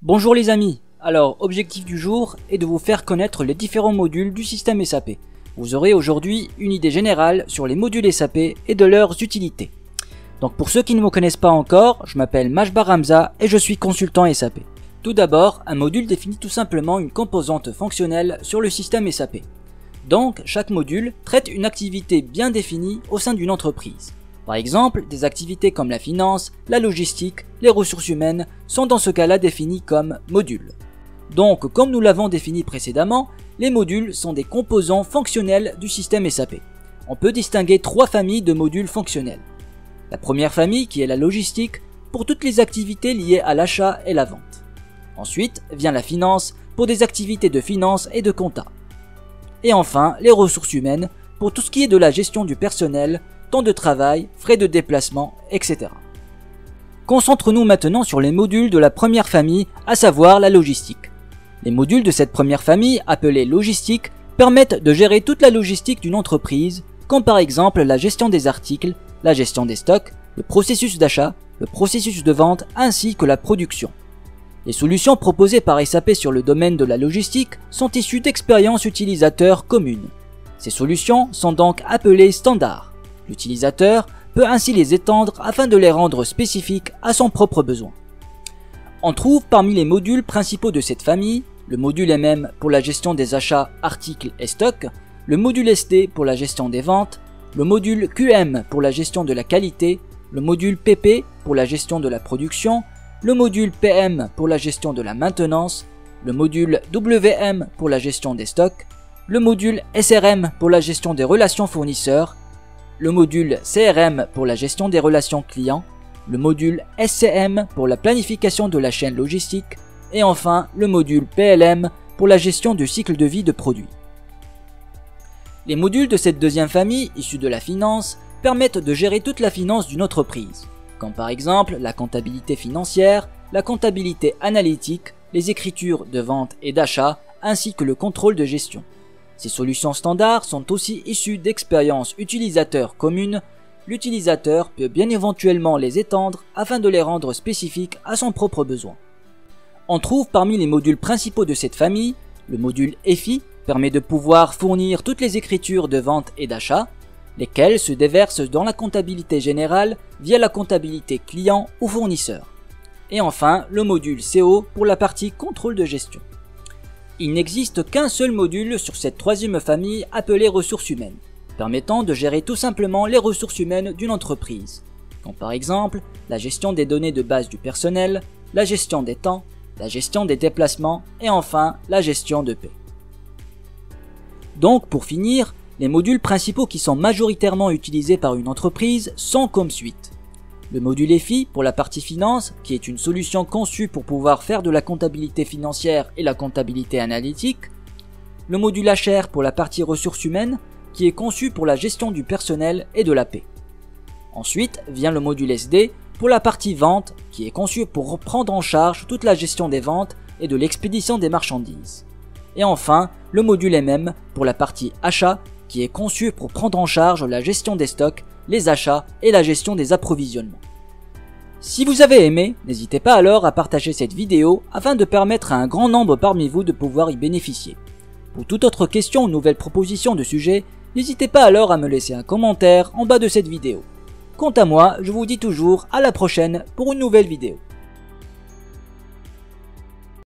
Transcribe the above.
Bonjour les amis, alors objectif du jour est de vous faire connaître les différents modules du système SAP. Vous aurez aujourd'hui une idée générale sur les modules SAP et de leurs utilités. Donc pour ceux qui ne me connaissent pas encore, je m'appelle Majbar Hamza et je suis consultant SAP. Tout d'abord, un module définit tout simplement une composante fonctionnelle sur le système SAP. Donc chaque module traite une activité bien définie au sein d'une entreprise. Par exemple, des activités comme la finance, la logistique, les ressources humaines sont dans ce cas-là définies comme modules. Donc, comme nous l'avons défini précédemment, les modules sont des composants fonctionnels du système SAP. On peut distinguer trois familles de modules fonctionnels. La première famille qui est la logistique pour toutes les activités liées à l'achat et la vente. Ensuite vient la finance pour des activités de finance et de compta. Et enfin, les ressources humaines pour tout ce qui est de la gestion du personnel, temps de travail, frais de déplacement, etc. Concentrons-nous maintenant sur les modules de la première famille, à savoir la logistique. Les modules de cette première famille, appelés logistique, permettent de gérer toute la logistique d'une entreprise, comme par exemple la gestion des articles, la gestion des stocks, le processus d'achat, le processus de vente ainsi que la production. Les solutions proposées par SAP sur le domaine de la logistique sont issues d'expériences utilisateurs communes. Ces solutions sont donc appelées standards. L'utilisateur peut ainsi les étendre afin de les rendre spécifiques à son propre besoin. On trouve parmi les modules principaux de cette famille, le module MM pour la gestion des achats, articles et stocks, le module SD pour la gestion des ventes, le module QM pour la gestion de la qualité, le module PP pour la gestion de la production, le module PM pour la gestion de la maintenance, le module WM pour la gestion des stocks, le module SRM pour la gestion des relations fournisseurs, le module CRM pour la gestion des relations clients, le module SCM pour la planification de la chaîne logistique et enfin le module PLM pour la gestion du cycle de vie de produits. Les modules de cette deuxième famille, issus de la finance, permettent de gérer toute la finance d'une entreprise, comme par exemple la comptabilité financière, la comptabilité analytique, les écritures de vente et d'achat, ainsi que le contrôle de gestion. Ces solutions standards sont aussi issues d'expériences utilisateurs communes. L'utilisateur peut bien éventuellement les étendre afin de les rendre spécifiques à son propre besoin. On trouve parmi les modules principaux de cette famille, le module EFI permet de pouvoir fournir toutes les écritures de vente et d'achat, lesquelles se déversent dans la comptabilité générale via la comptabilité client ou fournisseur. Et enfin, le module CO pour la partie contrôle de gestion. Il n'existe qu'un seul module sur cette troisième famille appelée ressources humaines, permettant de gérer tout simplement les ressources humaines d'une entreprise, comme par exemple la gestion des données de base du personnel, la gestion des temps, la gestion des déplacements et enfin la gestion de paie. Donc pour finir, les modules principaux qui sont majoritairement utilisés par une entreprise sont comme suite. Le module EFI pour la partie finance, qui est une solution conçue pour pouvoir faire de la comptabilité financière et la comptabilité analytique. Le module HR pour la partie ressources humaines, qui est conçu pour la gestion du personnel et de la paie. Ensuite vient le module SD pour la partie vente, qui est conçu pour prendre en charge toute la gestion des ventes et de l'expédition des marchandises. Et enfin, le module MM pour la partie achat, qui est conçu pour prendre en charge la gestion des stocks, les achats et la gestion des approvisionnements. Si vous avez aimé, n'hésitez pas alors à partager cette vidéo afin de permettre à un grand nombre parmi vous de pouvoir y bénéficier. Pour toute autre question ou nouvelle proposition de sujet, n'hésitez pas alors à me laisser un commentaire en bas de cette vidéo. Quant à moi, je vous dis toujours à la prochaine pour une nouvelle vidéo.